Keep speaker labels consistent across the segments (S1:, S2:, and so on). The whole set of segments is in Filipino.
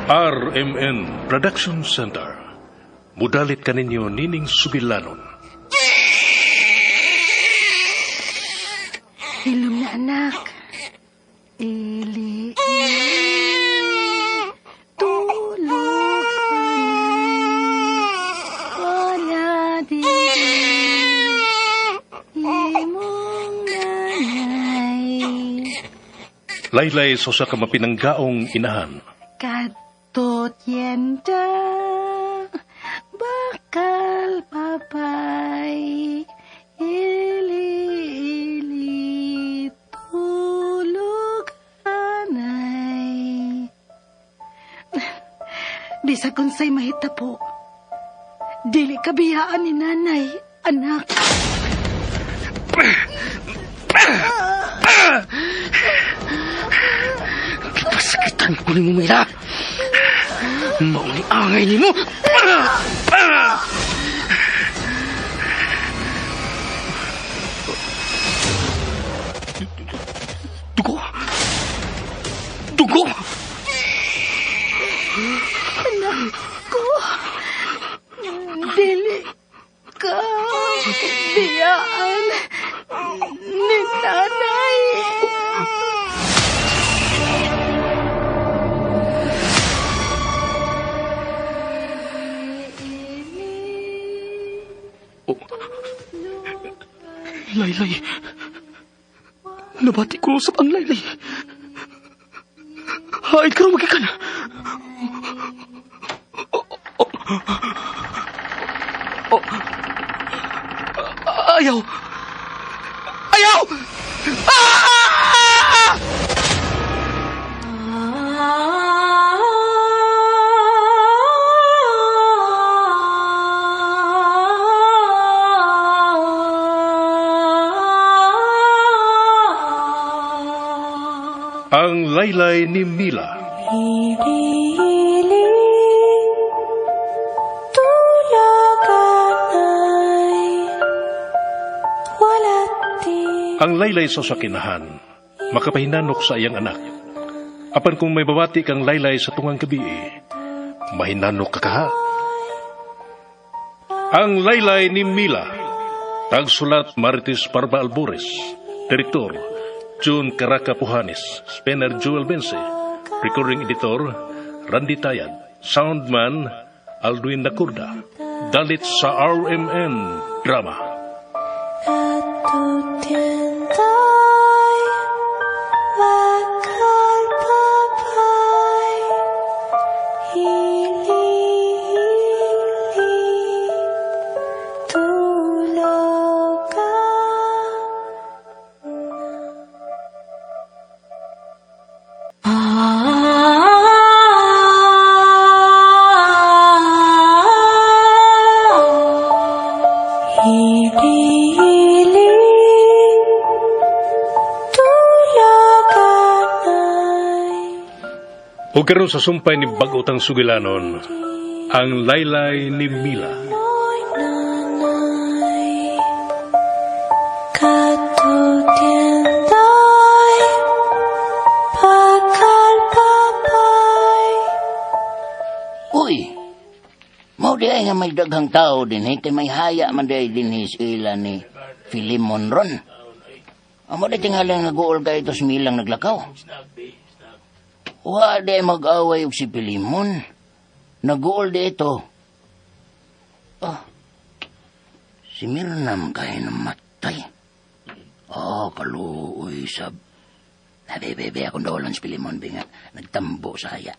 S1: RMN Production Center. Mudalit kaninyo Nining Subilanon.
S2: Hilom na anak. Ili. Tulog wala di imong nanay.
S1: Laylay sa ka mapinanggaong inahan.
S2: Katot yenda bakal papay ili tulog anay. Bisa kunsay mahita po. Dili kabiyaan ni nanay, anak.
S3: Pasakitan ko ni mo, Mira. Mauni angay ni mo. Dugo. Dugo.
S2: Anak ko, dili ka biyaan ni nanay.
S3: Laylay. Nabati ko sa ang Laylay. Hain ka rin magikan. Ayaw. Ayaw!
S1: Ang Laylay ni Mila. Ang Laylay sa sakinahan, makapahinanok sa iyang anak. Apan kung may babati kang Laylay sa tungang gabi, mahinanok ka kaha. Ang Laylay ni Mila. Tagsulat Marites Parba Albores. Direktor June Caraca Pujanes. Spener Joel Bense. Recording Editor Randy Tayad. Soundman Alduin Nakurda. Dalit sa RMN Drama. O karon sa sumpay ni Bagotang Sugilanon, ang Laylay ni Mila.
S4: Uy, mau di ay nga may daghang tao din, kay may haya man di din ila ni Filimon ron. Amo di tingalang nag-uol ka ito smilang naglakaw. Wa di mag-away og si Filimon. Nag-uol di ito. Si Mirnam kaya namatay. Kaluoy sab. Bebe, akong dolan si Filimon, binga. Nagtambo sa haya.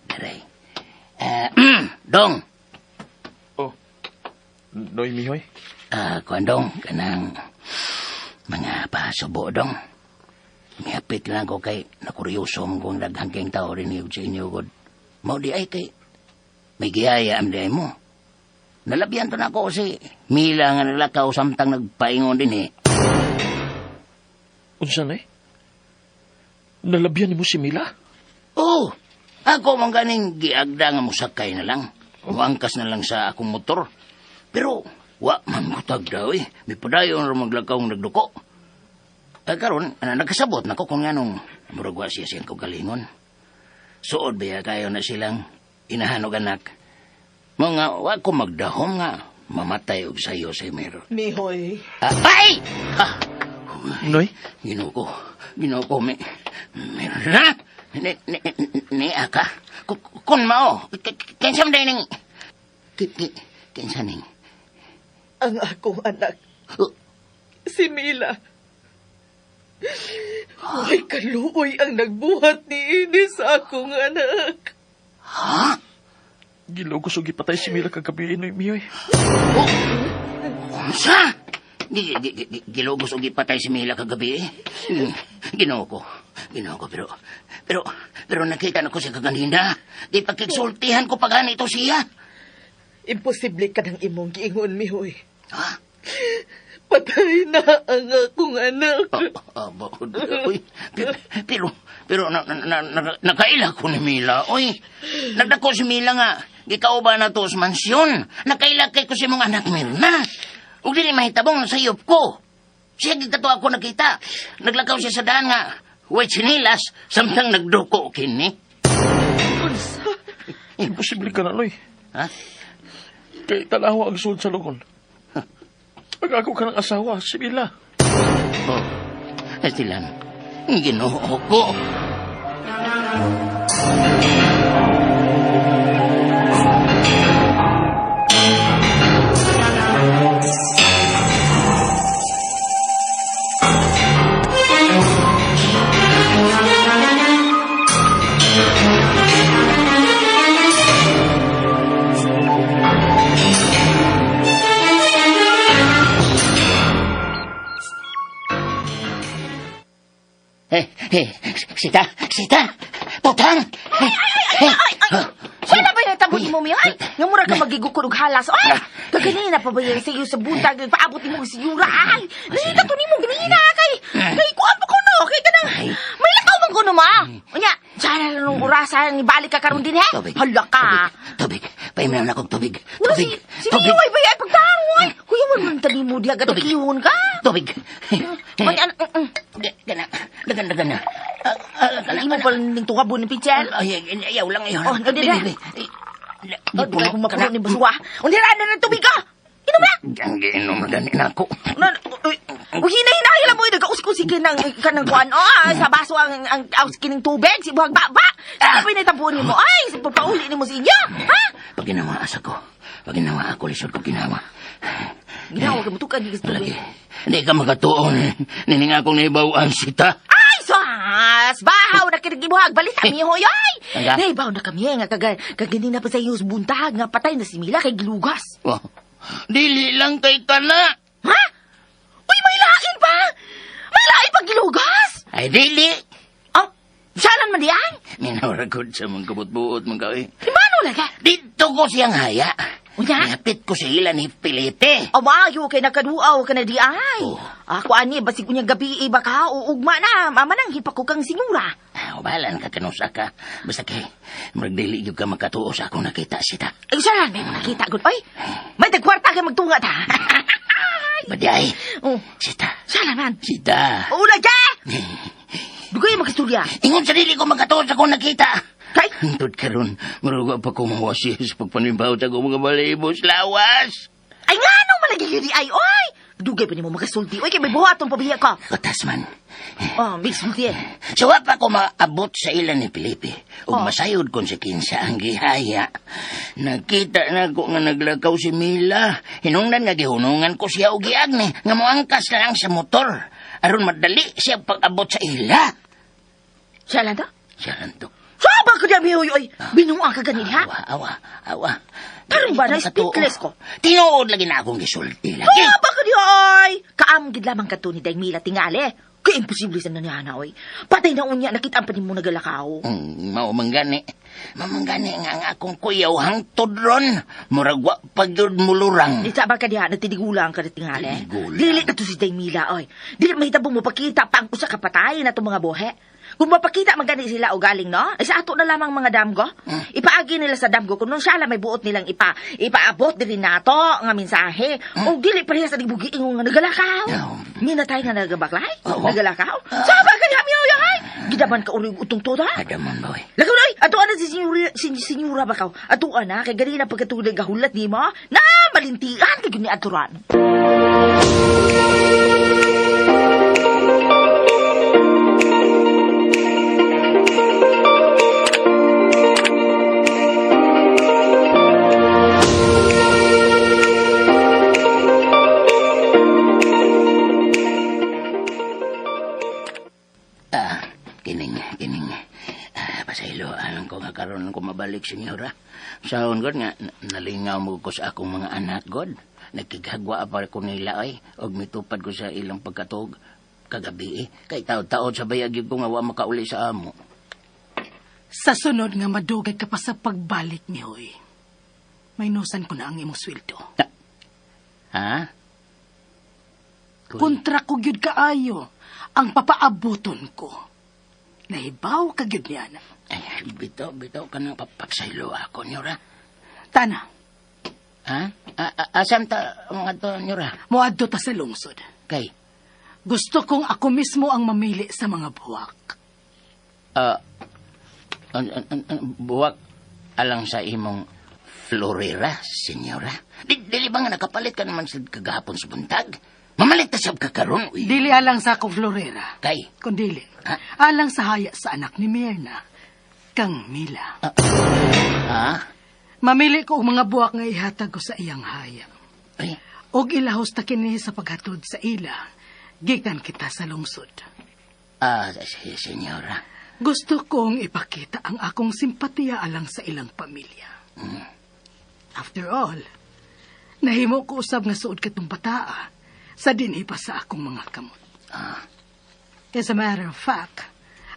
S4: Daray. Dong.
S3: Noy Mihoy.
S4: Dong, kanang mga pasubo, Dong. Mihapit lang ko kay nakuryosom kong daghangking tao rin yung sa inyo. Mau di ay kay may giyaya am di ay mo. Nalabyan to na ako kasi Mila nga nalakaw samtang nagpaingon din
S3: Unsa na Nalabyan ni mo si Mila?
S4: Oo. Ako man ganing giagda nga musakay na lang. Uangkas na lang sa akong motor. Pero wa man kutag daw May padayon rin maglakaw ng nagduko. Karon, nagkasabot na ko kung anong muragwa siya siyang kaugalingon. Suod ba kayo na silang inahanog anak? Mga wag ko magdahom nga, mamatay og sayo si Mero.
S5: Mihoy.
S4: Ay! Ah,
S3: Noy?
S4: Ginoo ko, Mero na? Ni aka? Kun mao, kinsam day ning... Kinsa ning...
S5: Ang akong anak, si Mila. Ay, kaluoy ang nagbuhat ni Ini sa akong anak.
S4: Ha?
S3: Gilogos o gipatay si Mila kagabi, Noy, miyoy.
S4: Unsa? Gilogos o gipatay si Mila kagabi. Ginoo ko, pero nakita na ko siya kaganina. Di pagkiksultihan ko pa ganito siya.
S5: Imposible ka ng imong giingon, Mihoy.
S4: Ha?
S5: Patay na ang akong anak.
S4: Uy, pero nakaila ko ni Mila. Uy, nagdako si Mila nga. Gikao ba na to sa mansyon? Nakaila kay ko si mong anak Mirna. Ug dili mahitabong na sayop ko. Siya gikato ako nakita. Naglakaw siya sa daan nga. White sinilas, samtang nagduko kini.
S3: Imposible ka na, Noy.
S4: Ha?
S3: Kay tanawa ang sud sa lugon. Pag ako ka ng asawa, si Mila.
S4: Oh, estilan. Ginoo ko. Sita! Putang!
S6: Wala ba yung tabot mo, Miyoy? Nga mura ka magigukod og halas. Ay! Kaganina pa ba yan sa iyo sa buntag? Paabot mo si Yura. Ay! Nasita to ni mo ganina kay... Kay kuwan pa ko no. Kay ka nang... May lakaw man ko no, ma. Unya, sana lang nung orasan. Ibalik ka karon din, he? Hala ka.
S4: Tubig. Paimanan akong tubig.
S6: No, si Miyoy ba yan? Pagtangoy. Kuya mo naman tabi mo di agad nakihon ka.
S4: Tubig.
S6: Unya,
S4: Dagan na.
S6: Hindi mo pala ning tungabon ni Pichel.
S4: Ay, ayaw lang ayaw.
S6: Oh, hindi na. Hindi ko mapuno ni Baswa. Unya na ng tubig ka. Inom na.
S4: Inom na ganin ako.
S6: Hinahinay lang mo yung nagkausik-usik kanang kuan. Sa baso ang auskin ng tubig. Si buhag baba. Sa kapay na itapunin mo. Ay, sa papauli ni mo sa inyo. Ha?
S4: Pag ginawa ako. Pag ginawa ako, lisod ko ginawa.
S6: Ginawa ka mutukan ni gusto
S4: Lagi. Hindi ka makatuon. Nining akong naibawaan sita.
S6: Ay, sas! Bahaw na kinagibuhag. Balita mi hoyoy.
S4: Nga?
S6: Naibaw na kami nga kaganin na pa sa iyo buntag nga patay na si Mila kay gilugas.
S4: Wow. Dili lang kay kana.
S6: Ha? Uy, may lain pa! May lain pa gilugas!
S4: Ay, dili.
S6: Oh, salan man diyan?
S4: Minawragod sa mga kabut-buot mga kawin.
S6: Imano laga?
S4: Dito ko siyang haya.
S6: Unya?
S4: Napit ko sila ni Felipe.
S6: Amayo kay nakaduaw ka na di ay.
S4: Oh.
S6: Ako ani basig unya gabi iba ka uugma na mamanang hipa ko kang singura.
S4: Bahalan ka kanusa ka. Basta kay magdili yung ka makatuo sa akong nakita sita.
S6: Ay salan may nakita gud oy. May tagkwarta ka magtunga ta.
S4: Baday.
S6: Oh,
S4: Sita.
S6: salan man.
S4: Sita.
S6: Ula ka. Dugay makasturya.
S4: Ingon sa dili ko makatuo sa akong nakita.
S6: Kay
S4: Hantod karon, maruga pa ko mawasi sa pagpanimbaw sa akong mga balibos lawas.
S6: ay ngano malagi yun ay oy. Dugay pa nimo makasulti. Oy kay may buhaton pabiya ka.
S4: Katas man.
S6: Oh, big sulti.
S4: So wa pa ko maabot sa ilan ni Felipe. Ug masayod kon sa kinsa ang gihaya. Nakita na ko nga naglakaw si Mila. Hinungdan nga gihunungan ko siya og giagni nga moangkas na lang sa motor. Aron madali siya pag-abot sa ila.
S6: Salan ta?
S4: Siya lang to.
S6: Saba ka dami oy. Binuang ka ganil ha.
S4: Awa.
S6: Tarong ba na speechless ko?
S4: Tinuod lagi na akong gisulti lagi.
S6: Kaya ba ka di oy? Kaam gid lamang ka to ni Day Mila tingali. Kaya imposible sa nangyana oy. Patay na unya nakita pa nimo nagalakaw.
S4: Mamanggani nga ang akong kuyaw hangtod ron. Muragwa pagyod mulurang.
S6: Di ba ka diha nagtidigulang ka na tingali?
S4: Tigulang?
S6: Dili na to si Day Mila oy. Dili mahitabo mo pakita pa ang usa ka patay na to mga bohe. Kung mapakita magani sila o galing, no? Ay sa ato na lamang mga damgo. Ipaagi nila sa damgo kung nung siya lang may buot nilang ipaabot din nato nga mensahe. O dili pa rin sa dibugi ingon nga nagalakaw. Minatay nga nagabaklay? Nagalakaw? Saba ka niya miyo yahay? Gidaman ka uling utong to da?
S4: Adaman ba,
S6: Lagaw na, ato na si senyora ba ka? Atuan na, kay ganina pagkatulad gahulat ni mo, na malintian kay gini aturan.
S4: Kining. Pasaylo, alam ko nga karon ko mabalik, senyora. Sahon, God, nga, nalingaw mo ko sa akong mga anak, God. Nagkigagwa pa ko nila, ay, og mitupad ko sa ilang pagkatog kagabi, eh. Kay taod-taod sa bayag ko nga wa makauli sa amo.
S2: Sa sunod nga madugay ka pa sa pagbalik ni Hoy. May nusan ko na ang imong sweldo.
S4: Ha?
S2: Kontra ko gyud kaayo ang papaabuton ko. Nahibaw ka gyud niya na.
S4: Ay, bitaw ka nang papagsaylo ako, nyora.
S2: Tana,
S4: Ha? Asam ta mga to, nyora?
S2: moadto ta sa lungsod.
S4: Kay,
S2: Gusto kong ako mismo ang mamili sa mga buwak.
S4: buwak alang sa imong florera, senyora. Dili ba nga nakapalit ka naman sa kagahapon sa buntag? Mamalit ta sab ka karon, uy.
S2: Dili alang sa akong florera.
S4: Kay,
S2: Kundili,
S4: Ha?
S2: alang sa haya sa anak ni Mirna, kang Mila.
S4: ha?
S2: Mamili ko ang mga buwak nga ihatag ko sa iyang haya.
S4: Ay,
S2: Og ilahos ta kini sa paghatod sa ila, gikan kita sa lungsod.
S4: senyora.
S2: Gusto kong ipakita ang akong simpatiya alang sa ilang pamilya. After all, nahimo ko usab nga suod katong bataa sa dinhi pa sa akong mga kamot. As a matter of fact,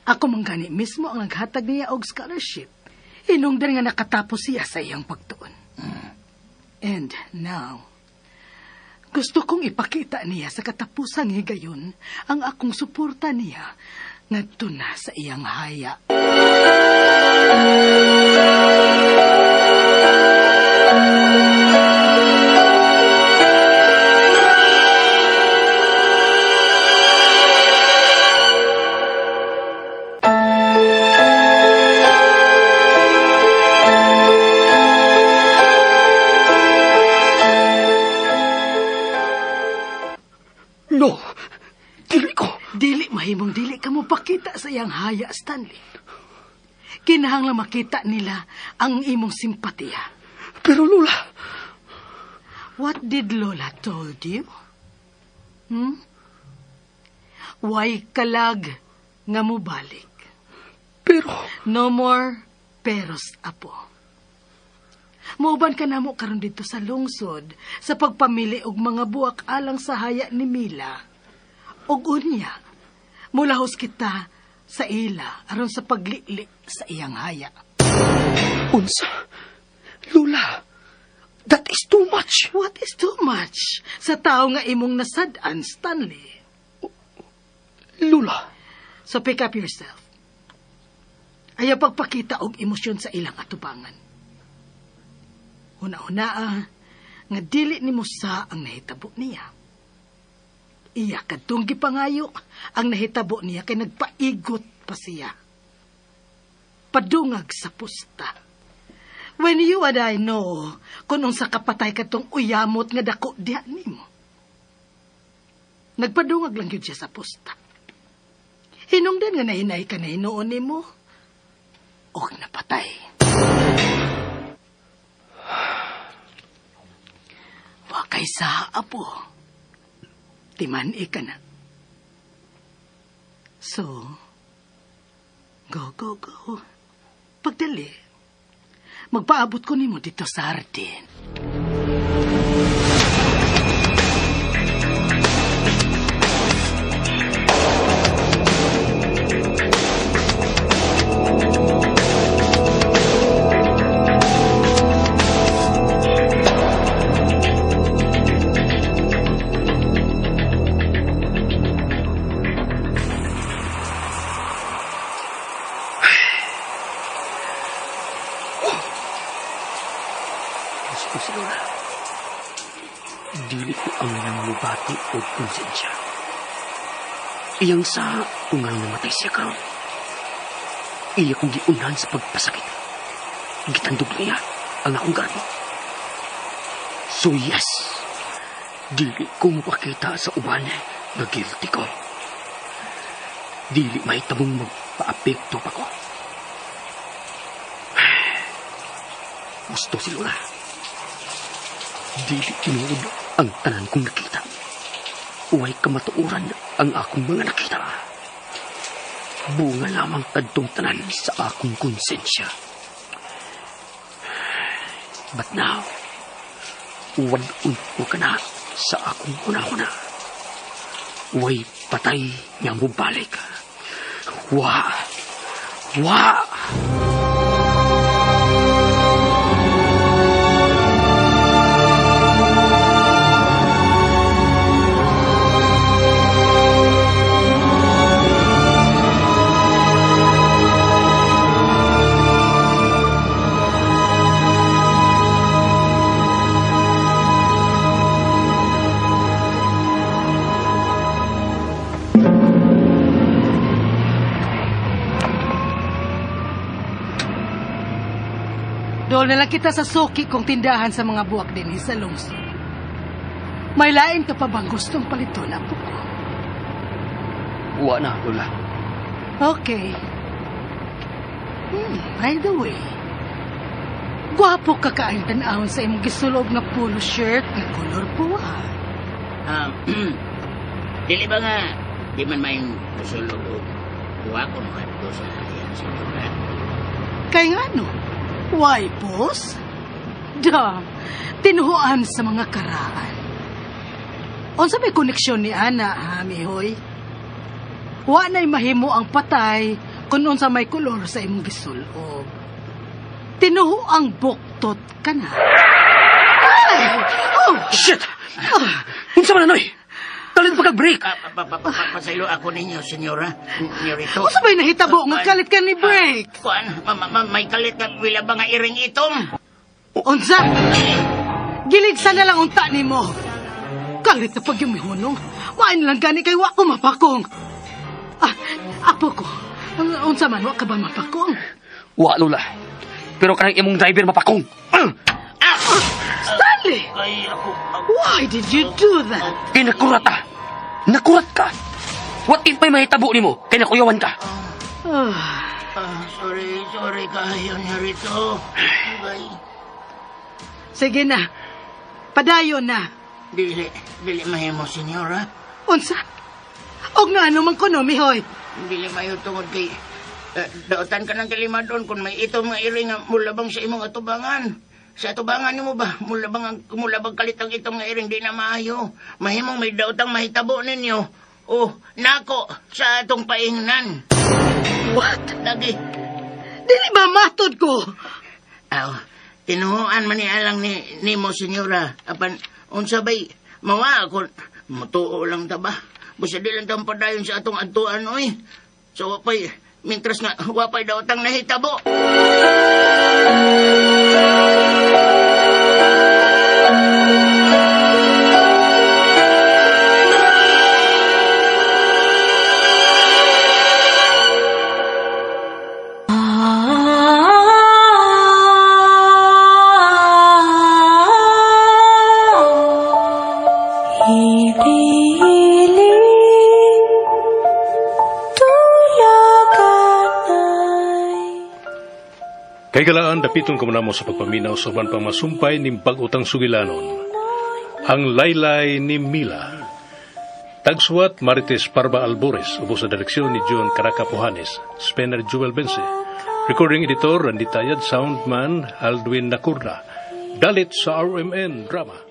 S2: ako man gani mismo ang naghatag niya og scholarship. Hinungdan nga nakatapos siya sa iyang pagtuon. And now, gusto kong ipakita niya sa katapusang higayon ang akong suporta niya ngadto na sa iyang haya.
S3: No, dili ko.
S2: Dili mahimong dili ka mo pakita sa iyang haya, Stanley. Kinahanglan makita nila ang imong simpatiya.
S3: Pero Lola,
S2: What did Lola told you? Why kalag nga mo balik?
S3: pero...
S2: No more peros, apo. Mauban ka namo karon dito sa lungsod sa pagpamili og mga buwak alang sa haya ni Mila. Og unya, mulahos kita sa ila aron sa paglili sa iyang haya.
S3: Unsa? Lola, that is too much.
S2: What is too much sa tao nga imong nasad-an, Stanley?
S3: Lola,
S2: So pick up yourself. Ayaw pagpakita og emosyon sa ilang atubangan. Una-una nga dili ni Musa ang nahitabo niya. Iya kadtong gipangayo ang nahitabo niya kay nagpaigot pa siya. Padungag sa pusta. When you and I know kung unsa kapatay katong uyamot nga dako diha nimo. Nagpadungag lang yun siya sa pusta. Hinungdan nga nahinay ka na hinuon nimo. O napatay. Wakay sa apo. Timan ka na. So, go. Pagdali, magpaabot ko nimo dito sa Hardin.
S3: gusto si Lola. Dili ko ang nang mubati o konsensya. Iyang sa kung ang namatay siya karon. Iya kong giunahan sa pagpasakit. gitandog niya ang akong garbo. So yes, dili ko mapakita sa uban na guilty ko. Dili mahitabong magpa-apekto pa ko. Gusto si Lola. Dili tinuod ang tanan kong nakita. Uway kamatuuran ang akong mga nakita. Bunga lamang kadtong tanan sa akong konsensya. But now, uwan-un ko ka na sa akong kuna-kuna. Uway patay niya mo balik. Wa!
S2: Doon na lang kita sa suki kong tindahan sa mga buwak din sa lungsod. May lain ka pa bang gustong paliton, apo ko?
S3: Wa na, Lola.
S2: Okay. By the way, gwapo ka kaayong tanahon sa imong gisulog na polo shirt na color puwa.
S4: Dili ba nga, di man may kusulog o kuha ko mga ito sa ayan sa lugar.
S2: Kay nga no? Why, boss? Tinuhuan sa mga karaan. Unsa may koneksyon ni Ana, ha, mihoy? Wa na'y mahimo ang patay kung unsa may kolor sa imong gisulob. Tinuhuang buktot ka na. Ay! Oh!
S3: Shit! Unsa man anoy? Kalit pa kag-break!
S4: Pasaylo ako ninyo, senyora. Senyorito.
S2: Unsa may nahitabo nga kalit ka ni break?
S4: Kuan, may kalit na wila ba nga iring itom?
S2: Unsa? Giligsa na lang unta ni mo. Kalit na pag yung mihunong. Wain lang gani kay wa ko mapakong. Apo ko. Unsa man, wa ka ba mapakong?
S3: Wa, Lola. Pero kanang imong driver mapakong.
S2: Stanley!
S4: Ay, ako.
S2: Why did you do that?
S3: Kay nakurat ka. Nakurat ka. What if may mahitabo ni mo? Kay nakuyawan ka.
S4: Sorry kayo niya rito.
S2: Sige na. Padayon na.
S4: Dili mahimo, senyora.
S2: Unsa? Og nga ano man kuno, mihoy.
S4: Dili mayo tungod kay dautan ka ng kalima doon kung may itom nga iring nga mulabang sa imong atubangan. Sa atubangan nimo ba? Mulabang kalitang itom nga iring di na maayo. Mahimong may dautang mahitabo ninyo. Oh, nako sa atong paingnan.
S2: What?
S4: Lagi.
S2: Dili ba matod ko?
S4: Tinuhuan man ni alang ni mo, senyora. Apan, unsa bay, mawa ako. Matuo lang ta ba? Basta di lang tang padayon sa atong adtuan, oy. So, wapay, mintras nga, wapay daw tang nahitabo.
S1: Kay galaan, dapiton ko muna mo sa pagpaminaw sa uban pang masumpay ni pag-utang sugilanon. Ang laylay ni Mila. Tagsuwat Marites Parba Albores, ubo sa direksyon ni John Caraca Pujanes, Spener Joel Bense. Recording editor, Randy Tayad, soundman, Aldwin Nacurna. Dalit sa RMN Drama.